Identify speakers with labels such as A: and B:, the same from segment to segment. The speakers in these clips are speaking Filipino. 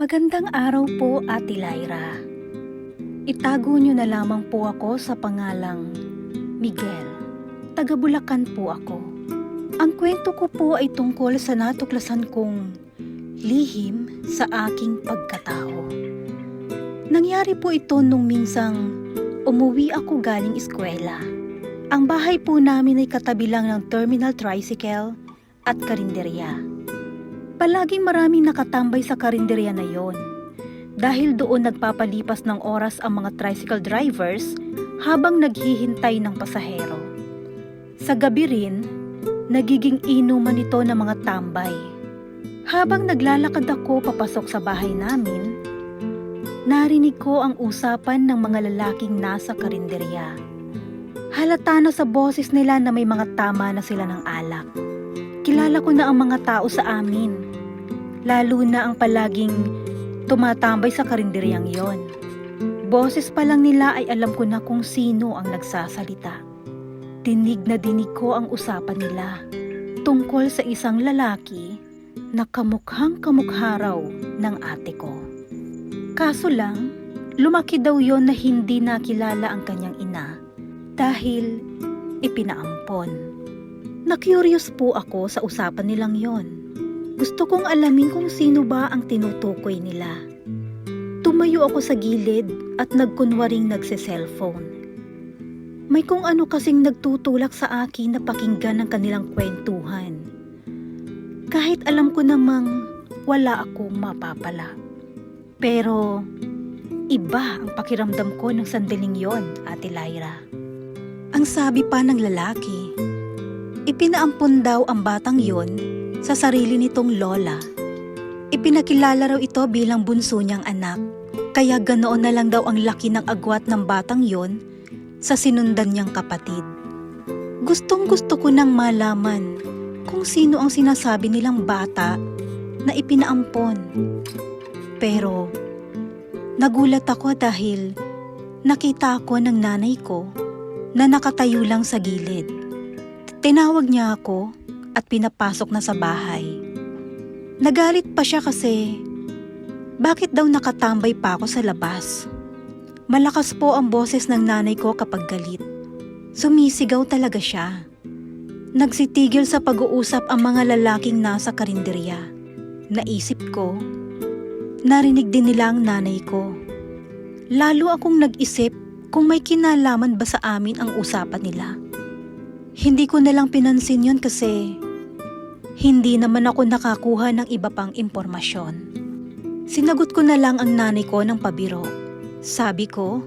A: Magandang araw po, Ate Lyra. Itago niyo na lamang po ako sa pangalang Miguel. Taga Bulacan po ako. Ang kwento ko po ay tungkol sa natuklasan kong lihim sa aking pagkatao. Nangyari po ito nung minsang umuwi ako galing eskwela. Ang bahay po namin ay katabi lang ng terminal tricycle at karinderya. Palaging maraming nakatambay sa karinderya na yon. Dahil doon nagpapalipas ng oras ang mga tricycle drivers habang naghihintay ng pasahero. Sa gabi rin, nagiging inuman ito ng mga tambay. Habang naglalakad ako papasok sa bahay namin, narinig ko ang usapan ng mga lalaking nasa karinderya. Halata na sa boses nila na may mga tama na sila ng alak. Kilala ko na ang mga tao sa amin, lalo na ang palaging tumatambay sa karinderyang yon. Boses pa lang nila ay alam ko na kung sino ang nagsasalita. Dinig na dinig ko ang usapan nila tungkol sa isang lalaki na kamukhang kamukha raw ng ate ko. Kaso lang, lumaki daw yon na hindi nakilala ang kanyang ina dahil ipinaampon. Na-curious po ako sa usapan nilang yon. Gusto kong alamin kung sino ba ang tinutukoy nila. Tumayo ako sa gilid at nagkunwaring nagse-cellphone. May kung ano kasing nagtutulak sa akin na pakinggan ang kanilang kwentuhan. Kahit alam ko namang wala akong mapapala. Pero iba ang pakiramdam ko ng sandaling yon, Ate Lyra. Ang sabi pa ng lalaki, ipinaampon daw ang batang yon sa sarili nitong lola. Ipinakilala raw ito bilang bunso niyang anak, kaya ganoon na lang daw ang laki ng agwat ng batang yon sa sinundan niyang kapatid. Gustong gusto ko nang malaman kung sino ang sinasabi nilang bata na ipinaampon. Pero nagulat ako dahil nakita ako ng nanay ko na nakatayo lang sa gilid. Tinawag niya ako at pinapasok na sa bahay. Nagalit pa siya kasi bakit daw nakatambay pa ako sa labas. Malakas po ang boses ng nanay ko kapag galit. Sumisigaw talaga siya. Nagsitigil sa pag-uusap ang mga lalaking nasa karinderya. Naisip ko, narinig din nila ang nanay ko. Lalo akong nag-isip kung may kinalaman ba sa amin ang usapan nila. Hindi ko nalang pinansin yon kasi hindi naman ako nakakuha ng iba pang impormasyon. Sinagot ko na lang ang nanay ko ng pabiro. Sabi ko,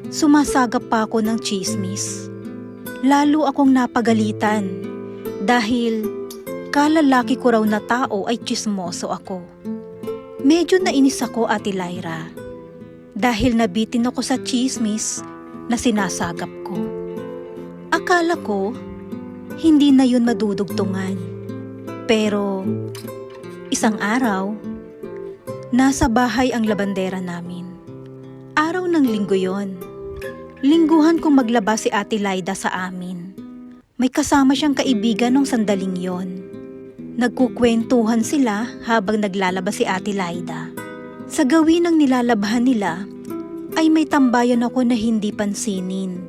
A: sumasagap pa ako ng tsismis. Lalo akong napagalitan dahil kalalaki ko raw na tao ay tsismoso ako. Medyo nainis ako, Ate Lyra, dahil nabitin ako sa tsismis na sinasagap ko. Akala ko, hindi na yun madudugtungan. Pero, isang araw, nasa bahay ang labandera namin. Araw ng linggo yon. Lingguhan kong maglaba si Ate Lyda sa amin. May kasama siyang kaibigan nung sandaling yon. Nagkukwentuhan sila habang naglalaba si Ate Lyda. Sa gawin ng nilalabahan nila, ay may tambayan ako na hindi pansinin.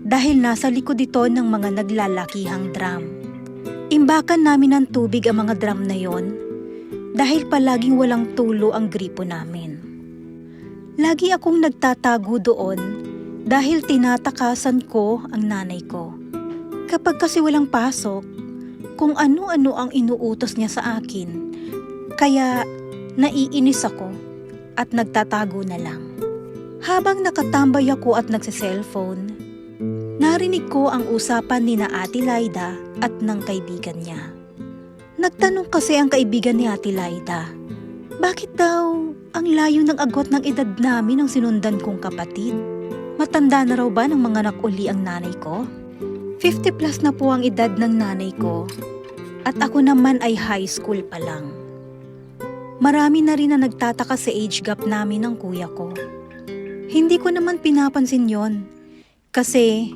A: Dahil nasa likod ito ng mga naglalakihang drum. Imbakan namin ng tubig ang mga drum na yon dahil palaging walang tulo ang gripo namin. Lagi akong nagtatago doon dahil tinatakasan ko ang nanay ko. Kapag kasi walang pasok, kung ano-ano ang inuutos niya sa akin, kaya naiinis ako at nagtatago na lang. Habang nakatambay ako at nagse-cellphone, narinig ko ang usapan ni na Ate Lyda at ng kaibigan niya. Nagtanong kasi ang kaibigan ni Ate Lyda, bakit daw ang layo ng agwat ng edad namin ang sinundan kong kapatid? Matanda na raw ba ng mga anak uli ang nanay ko? 50 plus na po ang edad ng nanay ko at ako naman ay high school pa lang. Marami na rin na nagtataka sa age gap namin ng kuya ko. Hindi ko naman pinapansin yon. Kasi,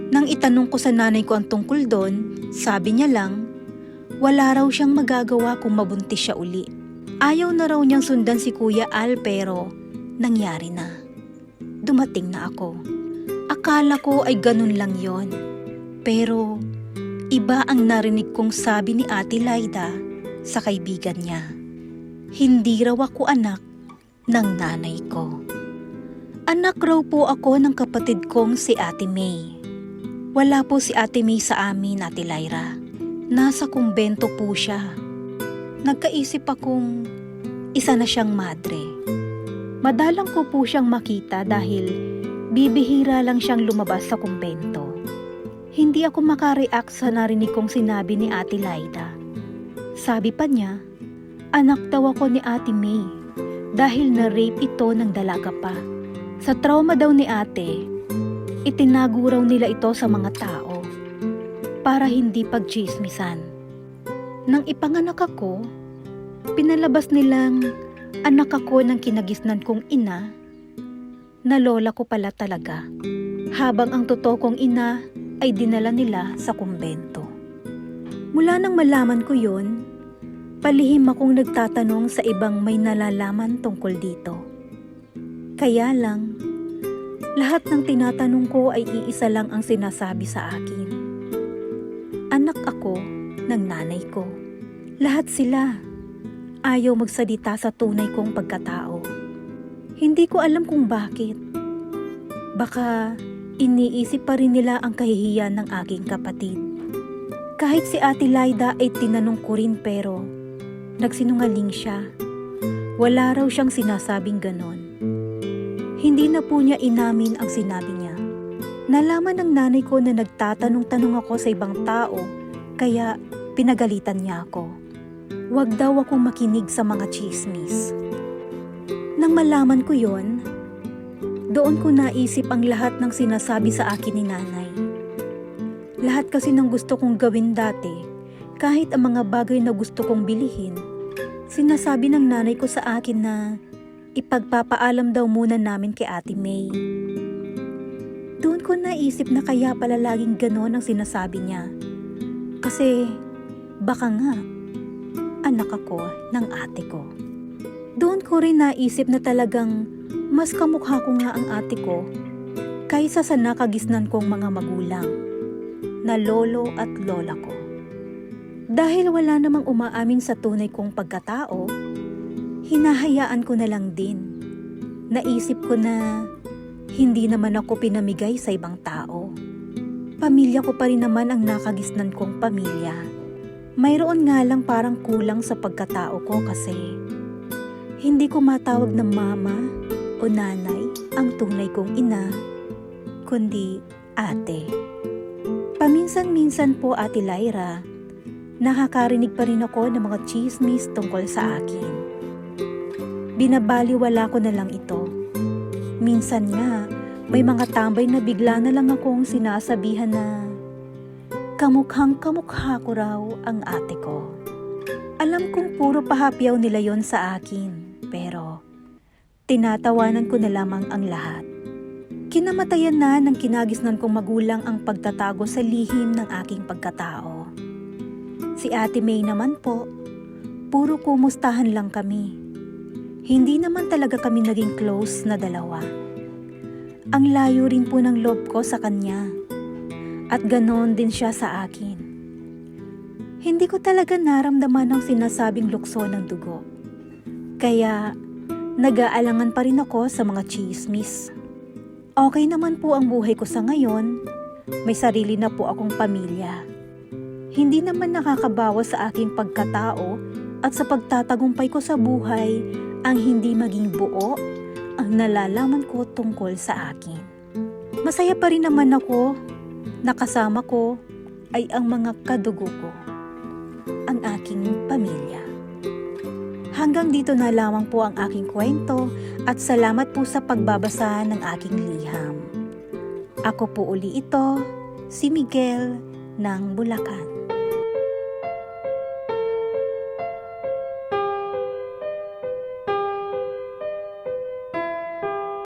A: nang itanong ko sa nanay ko ang tungkol doon, sabi niya lang, wala raw siyang magagawa kung mabuntis siya uli. Ayaw na raw niyang sundan si Kuya Al pero nangyari na. Dumating na ako. Akala ko ay ganun lang yon. Pero iba ang narinig kong sabi ni Ate Laida sa kaibigan niya. Hindi raw ako anak ng nanay ko. Anak raw po ako ng kapatid kong si Ate May. Wala po si Ate May sa amin, Ate Lyra. Nasa kumbento po siya. Nagkaisip akong isa na siyang madre. Madalang ko po siyang makita dahil bibihira lang siyang lumabas sa kumbento. Hindi ako makareact sa narinig kong sinabi ni Ate Laida. Sabi pa niya, anak daw ako ni Ate May dahil na-rape ito ng dalaga pa. Sa trauma daw ni ate, itinago raw nila ito sa mga tao para hindi pagchismisan. Nang ipanganak ako, pinalabas nilang anak ako ng kinagisnan kong ina na lola ko pala talaga, habang ang totoo kong ina ay dinala nila sa kumbento. Mula nang malaman ko yun, palihim akong nagtatanong sa ibang may nalalaman tungkol dito. Kaya lang, lahat ng tinatanong ko ay iisa lang ang sinasabi sa akin. Anak ako ng nanay ko. Lahat sila ayaw magsalita sa tunay kong pagkatao. Hindi ko alam kung bakit. Baka iniisip pa rin nila ang kahihiyan ng aking kapatid. Kahit si Ate Laida ay tinanong ko rin pero nagsinungaling siya. Wala raw siyang sinasabing ganon. Hindi na po niya inamin ang sinabi niya. Nalaman ng nanay ko na nagtatanong-tanong ako sa ibang tao kaya pinagalitan niya ako. Huwag daw akong makinig sa mga chismis. Nang malaman ko yon, doon ko naisip ang lahat ng sinasabi sa akin ni nanay. Lahat kasi ng gusto kong gawin dati, kahit ang mga bagay na gusto kong bilihin, sinasabi ng nanay ko sa akin na ipagpapaalam daw muna namin kay Ate May. Doon ko naisip na kaya pala laging ganon ang sinasabi niya. Kasi baka nga anak ako ng ate ko. Doon ko rin naisip na talagang mas kamukha ko nga ang ate ko kaysa sa nakagisnan kong mga magulang na lolo at lola ko. Dahil wala namang umaamin sa tunay kong pagkatao, hinahayaan ko na lang din. Naisip ko na hindi naman ako pinamigay sa ibang tao. Pamilya ko pa rin naman ang nakagisnan kong pamilya. Mayroon nga lang parang kulang sa pagkatao ko kasi hindi ko matawag na mama o nanay ang tunay kong ina, kundi ate. Paminsan-minsan po, Ate Lyra, nakakarinig pa rin ako ng mga chismis tungkol sa akin. Binabaliwala ko na lang ito. Minsan nga, may mga tambay na bigla na lang akong sinasabihan na kamukhang-kamukha ko raw ang ate ko. Alam kong puro pahapyaw nila yon sa akin, pero tinatawanan ko na lamang ang lahat. Kinamatayan na ng kinagisnan kong magulang ang pagtatago sa lihim ng aking pagkatao. Si Ate May naman po, puro kumustahan lang kami. Hindi naman talaga kami naging close na dalawa. Ang layo rin po ng loob ko sa kanya. At ganoon din siya sa akin. Hindi ko talaga naramdaman ang sinasabing lukso ng dugo. Kaya nag-aalangan pa rin ako sa mga chismis. Okay naman po ang buhay ko sa ngayon. May sarili na po akong pamilya. Hindi naman nakakabawas sa aking pagkatao at sa pagtatagumpay ko sa buhay ang hindi maging buo ang nalalaman ko tungkol sa akin. Masaya pa rin naman ako. Nakasama ko ay ang mga kadugo ko, ang aking pamilya. Hanggang dito na lamang po ang aking kwento at salamat po sa pagbabasa ng aking liham. Ako po uli ito, si Miguel ng Bulacan.